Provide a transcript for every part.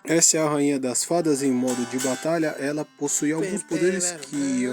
Essa é a Rainha das Fadas em modo de batalha. Ela possui alguns poderes que eu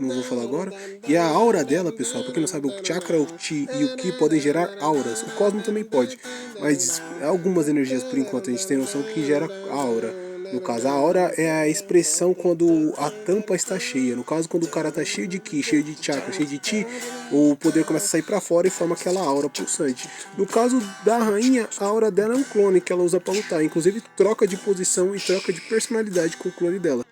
não vou falar agora. E a aura dela, pessoal, pra quem não sabe, o chakra, o chi e o ki podem gerar auras. O cosmo também pode, mas algumas energias, por enquanto, a gente tem noção que gera aura. No caso, a aura é a expressão quando a tampa está cheia. No caso, quando o cara está cheio de ki, cheio de chakra, cheio de chi, o poder começa a sair para fora e forma aquela aura pulsante. No caso da rainha, a aura dela é um clone que ela usa para lutar. Inclusive, troca de posição e troca de personalidade com o clone dela.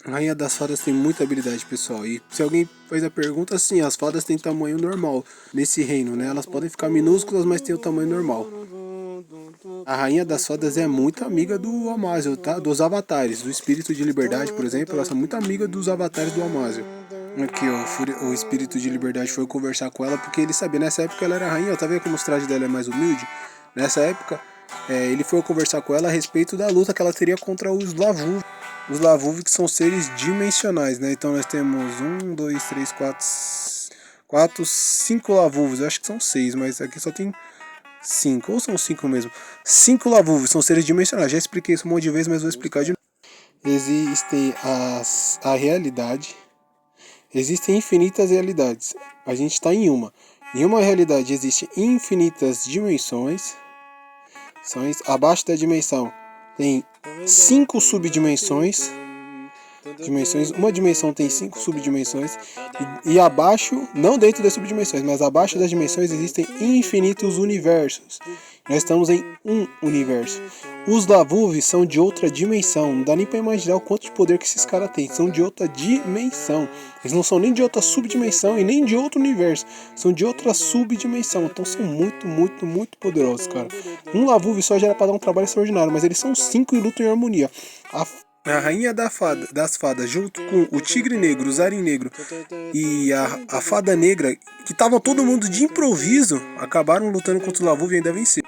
A Rainha das Fadas tem muita habilidade, pessoal. E se alguém faz a pergunta, sim, as fadas têm tamanho normal nesse reino, né? Elas podem ficar minúsculas, mas têm o tamanho normal. A Rainha das Fadas é muito amiga do Amaziel, tá? Dos avatares. Do Espírito de Liberdade, por exemplo, ela é muito amiga dos avatares do Amaziel. Aqui, ó, o Espírito de Liberdade foi conversar com ela porque ele sabia, nessa época ela era rainha, tá vendo como o traje dela é mais humilde? Nessa época, ele foi conversar com ela a respeito da luta que ela teria contra os Lavuv. Os Lavuv que são seres dimensionais, né? Então nós temos 5 Lavuvs. Eu acho que são 6, mas aqui só tem 5, ou são 5 mesmo. 5 Lavuvs são seres dimensionais. Já expliquei isso um monte de vezes, mas vou explicar de novo. Existem a realidade. Existem infinitas realidades. A gente está em uma. Em uma realidade existem infinitas dimensões. Abaixo da dimensão tem 5 subdimensões. Uma dimensão tem 5 subdimensões. E abaixo, não dentro das subdimensões, mas abaixo das dimensões existem infinitos universos. Nós estamos em um universo. Os Lavuv são de outra dimensão. Não dá nem para imaginar o quanto de poder que esses caras têm. São de outra dimensão. Eles não são nem de outra subdimensão e nem de outro universo. São de outra subdimensão. Então são muito, muito, muito poderosos, cara. Um Lavuv só já era para dar um trabalho extraordinário, mas eles são 5 e lutam em harmonia. A Rainha das Fadas, junto com o Tigre Negro, o Zarin Negro e a Fada Negra, que estavam todo mundo de improviso, acabaram lutando contra o Lavuv e ainda venceram.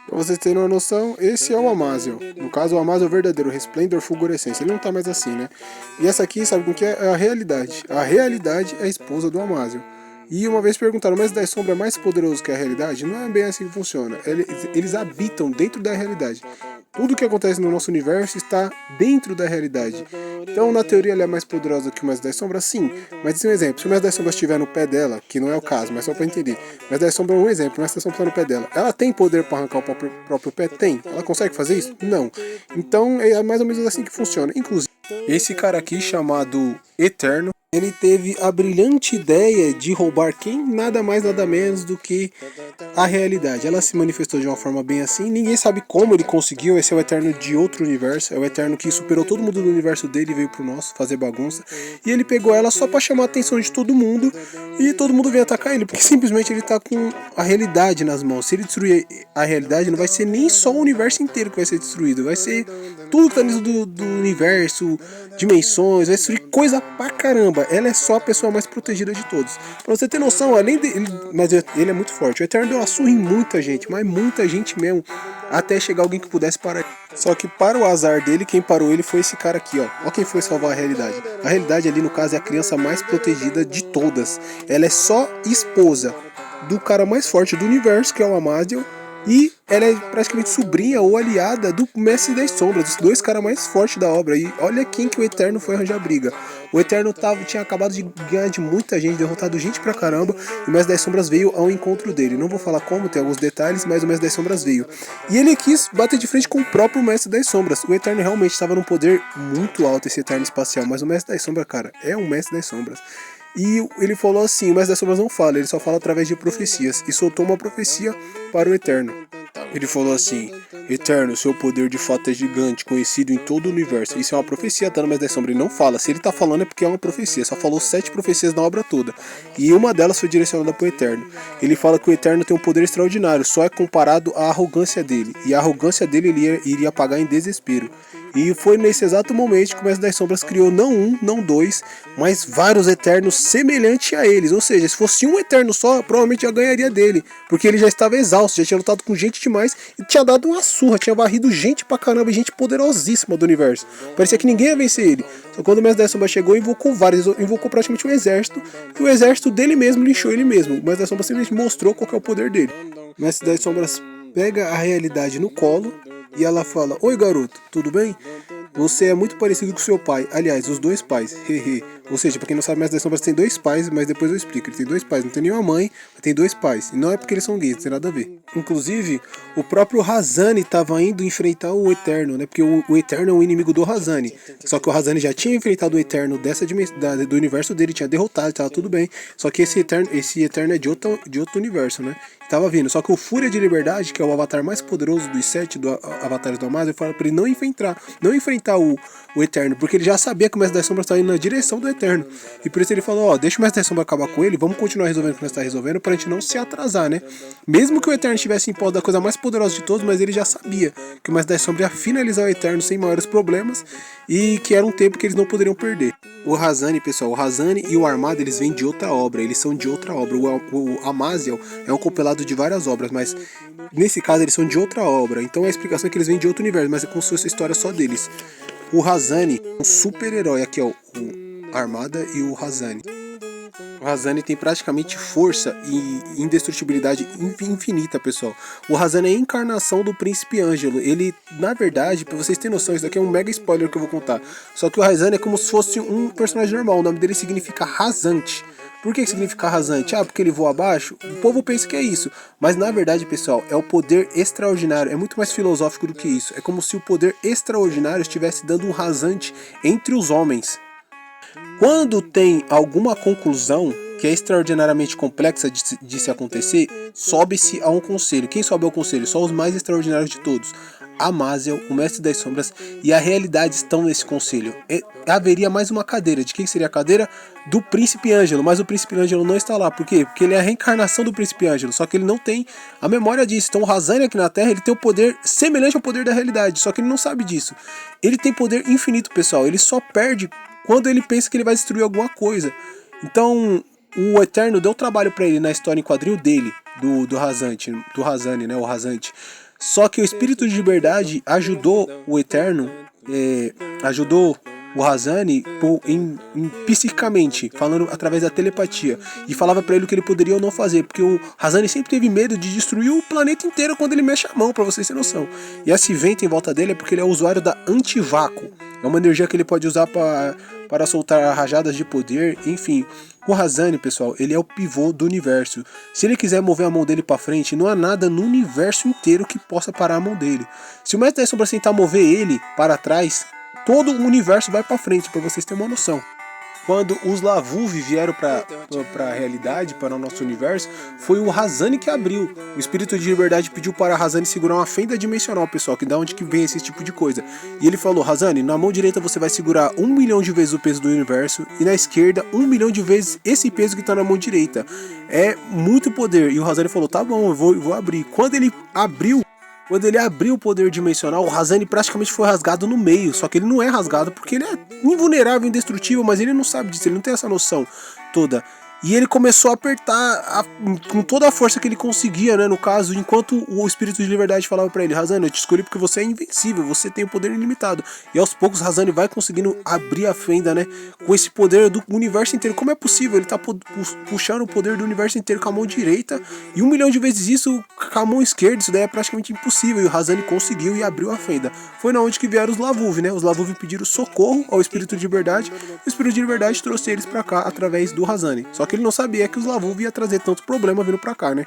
Pra vocês terem uma noção, esse é o Amaziel. No caso, o Amaziel verdadeiro, o Resplendor Fulgurescência. Ele não tá mais assim, né? E essa aqui, sabe com que é a realidade? A realidade é a esposa do Amaziel. E uma vez perguntaram, mas das sombras é mais poderoso que a realidade? Não é bem assim que funciona. Eles habitam dentro da realidade. Tudo que acontece no nosso universo está dentro da realidade. Então, na teoria, ela é mais poderosa que o Mestre das Sombras, sim. Mas esse é um exemplo. Se o Mestre das Sombras estiver no pé dela, que não é o caso, mas só para entender. O Mestre das Sombras é um exemplo. O Mestre das Sombras está no pé dela. Ela tem poder para arrancar o próprio pé? Tem. Ela consegue fazer isso? Não. Então, é mais ou menos assim que funciona. Inclusive, esse cara aqui, chamado Eterno, ele teve a brilhante ideia de roubar quem? Nada mais, nada menos do que a realidade. Ela se manifestou de uma forma bem assim. Ninguém sabe como ele conseguiu. Esse é o Eterno de outro universo. É o Eterno que superou todo mundo do universo dele e veio pro nosso fazer bagunça. E ele pegou ela só pra chamar a atenção de todo mundo. E todo mundo veio atacar ele. Porque simplesmente ele tá com a realidade nas mãos. Se ele destruir a realidade, não vai ser nem só o universo inteiro que vai ser destruído. Vai ser tudo que tá dentro do universo, dimensões. Vai destruir coisa pra caramba. Ela é só a pessoa mais protegida de todos. Pra você ter noção, além dele, mas ele é muito forte. O Eterno deu uma surra em muita gente, mas muita gente mesmo, até chegar alguém que pudesse parar. Só que para o azar dele, quem parou ele foi esse cara aqui, ó. Ó quem foi salvar a realidade. A realidade ali, no caso, é a criança mais protegida de todas. Ela é só esposa do cara mais forte do universo, que é o Amaziel. E ela é praticamente sobrinha ou aliada do Mestre das Sombras, os dois caras mais fortes da obra. E olha quem que o Eterno foi arranjar briga. O Eterno tinha acabado de ganhar de muita gente, derrotado gente pra caramba. E o Mestre das Sombras veio ao encontro dele. Não vou falar como, tem alguns detalhes, mas o Mestre das Sombras veio. E ele quis bater de frente com o próprio Mestre das Sombras. O Eterno realmente estava num poder muito alto, esse Eterno espacial. Mas o Mestre das Sombras, cara, é um Mestre das Sombras. E ele falou assim, o Mestre das Sombras não fala, ele só fala através de profecias. E soltou uma profecia para o Eterno. Ele falou assim, Eterno, seu poder de fato é gigante, conhecido em todo o universo. Isso é uma profecia, tá no Mestre das Sombras. Ele não fala, se ele tá falando é porque é uma profecia. Só falou 7 profecias na obra toda. E uma delas foi direcionada para o Eterno. Ele fala que o Eterno tem um poder extraordinário, só é comparado à arrogância dele. E a arrogância dele ele iria pagar em desespero. E foi nesse exato momento que o Mestre das Sombras criou não um, não dois, mas vários Eternos semelhantes a eles. Ou seja, se fosse um Eterno só, provavelmente já ganharia dele. Porque ele já estava exausto, já tinha lutado com gente demais e tinha dado uma surra, tinha varrido gente pra caramba, gente poderosíssima do universo. Parecia que ninguém ia vencer ele. Só quando o Mestre das Sombras chegou, invocou vários, invocou praticamente um exército, e o exército dele mesmo linchou ele mesmo. O Mestre das Sombras simplesmente mostrou qual que é o poder dele. O Mestre das Sombras pega a realidade no colo E ela fala: oi garoto, tudo bem? Você é muito parecido com seu pai. Aliás, os dois pais. Hehe. Ou seja, pra quem não sabe, Mestre das Sombras tem dois pais, mas depois eu explico. Ele tem dois pais, não tem nenhuma mãe, mas tem dois pais. E não é porque eles são gays, não tem nada a ver. Inclusive, o próprio Razani estava indo enfrentar o Eterno, né? Porque o Eterno é um inimigo do Razani. Só que o Razani já tinha enfrentado o Eterno do universo dele, tinha derrotado, tava tudo bem. Só que esse Eterno é de outro universo, né? Tava vindo. Só que o Fúria de Liberdade, que é o avatar mais poderoso dos 7 avatares do Amazon, fala pra ele não enfrentar o Eterno, porque ele já sabia que o Mestre das Sombras estava indo na direção do Eterno. E por isso ele falou: ó, deixa o Mestre das Sombras acabar com ele, vamos continuar resolvendo o que nós está resolvendo pra gente não se atrasar, né? Mesmo que o Eterno estivesse em pós da coisa mais poderosa de todos, mas ele já sabia que o Mestre das Sombras ia finalizar o Eterno sem maiores problemas e que era um tempo que eles não poderiam perder. O Razani, pessoal, o Razani e o Armada, eles vêm de outra obra, eles são de outra obra. O Amaziel é um compilado de várias obras, mas nesse caso eles são de outra obra. Então a explicação é que eles vêm de outro universo, mas é como se fosse a história só deles. O Razani é um super-herói, aqui ó, o Armada e o Razani. O Razani tem praticamente força e indestrutibilidade infinita, pessoal. O Razani é a encarnação do Príncipe Ângelo. Ele, na verdade, pra vocês terem noção, isso daqui é um mega spoiler que eu vou contar. Só que o Razani é como se fosse um personagem normal. O nome dele significa rasante. Por que significa rasante? Ah, porque ele voa abaixo? O povo pensa que é isso. Mas na verdade, pessoal, é o poder extraordinário. É muito mais filosófico do que isso. É como se o poder extraordinário estivesse dando um rasante entre os homens. Quando tem alguma conclusão que é extraordinariamente complexa de se acontecer, sobe-se a um conselho. Quem sobe ao conselho? Só os mais extraordinários de todos. Amaziel, o Mestre das Sombras e a realidade estão nesse conselho. Haveria mais uma cadeira. De quem seria a cadeira? Do Príncipe Ângelo. Mas o Príncipe Ângelo não está lá. Por quê? Porque ele é a reencarnação do Príncipe Ângelo. Só que ele não tem a memória disso. Então o Razani aqui na Terra, ele tem o poder semelhante ao poder da realidade. Só que ele não sabe disso. Ele tem poder infinito, pessoal. Ele só perde quando ele pensa que ele vai destruir alguma coisa. Então o Eterno deu trabalho para ele na história em quadril dele, do Razani, né? O Rasante. Só que o Espírito de Liberdade ajudou o Eterno, ajudou o Razani psiquicamente, falando através da telepatia, e falava pra ele o que ele poderia ou não fazer, porque o Razani sempre teve medo de destruir o planeta inteiro quando ele mexe a mão, pra vocês terem noção. E esse vento em volta dele é porque ele é usuário da antivácuo, é uma energia que ele pode usar para soltar rajadas de poder, enfim. O Razani, pessoal, ele é o pivô do universo. Se ele quiser mover a mão dele para frente, não há nada no universo inteiro que possa parar a mão dele. Se o Mestre das Sombras tentar mover ele para trás, todo o universo vai para frente, para vocês terem uma noção. Quando os Lavuvi vieram para a realidade, para o nosso universo, foi o Razani que abriu. O Espírito de Liberdade pediu para Razani segurar uma fenda dimensional, pessoal, que da onde que vem esse tipo de coisa. E ele falou: Razani, na mão direita você vai segurar 1 milhão de vezes o peso do universo, e na esquerda 1 milhão de vezes esse peso que está na mão direita. É muito poder. E o Razani falou: tá bom, eu vou abrir. Quando ele abriu o poder dimensional, o Razani praticamente foi rasgado no meio. Só que ele não é rasgado porque ele é invulnerável, indestrutível, mas ele não sabe disso, ele não tem essa noção toda. E ele começou a apertar com toda a força que ele conseguia, né? No caso, enquanto o Espírito de Liberdade falava pra ele: Razani, eu te escolhi porque você é invencível, você tem o poder ilimitado. E aos poucos Razani vai conseguindo abrir a fenda, né? Com esse poder do universo inteiro. Como é possível? Ele tá puxando o poder do universo inteiro com a mão direita e 1 milhão de vezes isso com a mão esquerda. Isso daí é praticamente impossível. E o Razani conseguiu e abriu a fenda. Foi na onde que vieram os Lavuvi, né? Os Lavuvi pediram socorro ao Espírito de Liberdade. O Espírito de Liberdade trouxe eles pra cá através do Razani. Só que ele não sabia que os Lavuvi ia trazer tanto problema vindo pra cá, né?